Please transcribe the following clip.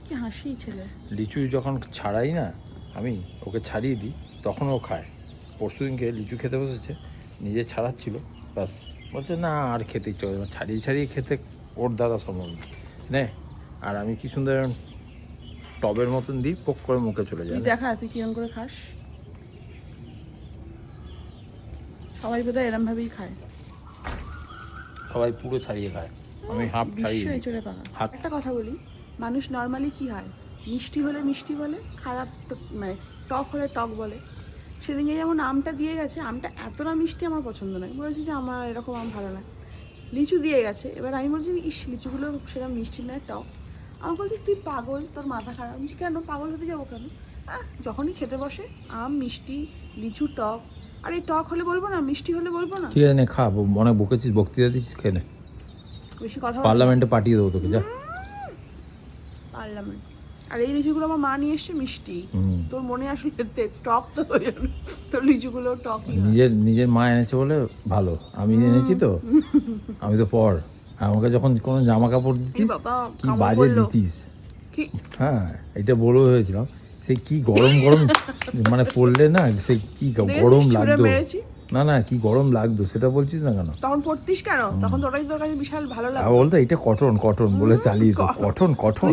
কি হাসি ছেলে। লিচু যখন ছাড়াই না আমি, ওকে ছাড়িয়ে দিই, তখন ও খায়। পরশু দিনকে লিচু খেতে বসেছে, নিজে ছাড়াচ্ছিল, ব্যাস বলছে না আর খেতে ইচ্ছে করে না, ছাড়িয়ে ছাড়িয়ে খেতে ওর দ্বারা সম্ভব না। নে, আর আমি কি সুন্দর টবের মতন দিই, পোক করে মুখে চলে যায়। তুই দেখা তুই কিরম করে খাস। সবাই বোধহয় এরম ভাবেই খায়। সবাই পুরো ছাড়িয়ে খায়, আমি হাফ ছাড়িয়ে দিই। চলে পাকা। হাত একটা কথা বলি, মানুষ নর্মালি কি হয়, মিষ্টি হলে মিষ্টি বলে, খারাপ মানে টক হলে টক বলে। সেদিনকে যেমন আমটা দিয়ে গেছে, আমটা এতটা মিষ্টি আমার পছন্দ নয়, বলেছি যে আমার এরকম আম ভালো না। লিচু দিয়ে গেছে, এবার আমি বলছি ইস লিচুগুলো সেরকম মিষ্টি নয়, টক। আমার বলছি তুই পাগল, তোর মাথা খারাপ। আমি বলছি কেন পাগল হতে যাবো কেন? যখনই খেতে বসে আম মিষ্টি, লিচু টক, আর এই টক হলে বলবো না, মিষ্টি হলে বলবো না। ঠিক আছে নে খা, অনেক বকেছিস, বক্তৃতা দিচ্ছিস, খেয়ে নে। বেশি কথা পার্লামেন্টে পাঠিয়ে দেবো তোকে, যা। পার্লামেন্ট। আর এই লিচুগুলো আমার মা নিয়ে এসছে মিষ্টি, তোর মনে আসলে টক তো তোর লিচুগুলো টক। নিজের মা এনেছে বলে ভালো, আমি এনেছি তো, আমি তো পর আমাকে যখন কোনো জামা কাপড় দিতিস কি বাজে দিতিস। হ্যাঁ এটা বড় হয়েছিলাম, সেই কি গরম গরম মানে পড়লে না, সেই কি গরম লাগতো। না না কি গরম লাগতো সেটা বলছিস না কেন? তখন পড়তিস কেন? তখন তোর কাছে বিশাল ভালো লাগতো। বলতো এটা কটন কটন বলে চালিয়ে, কটন কটন।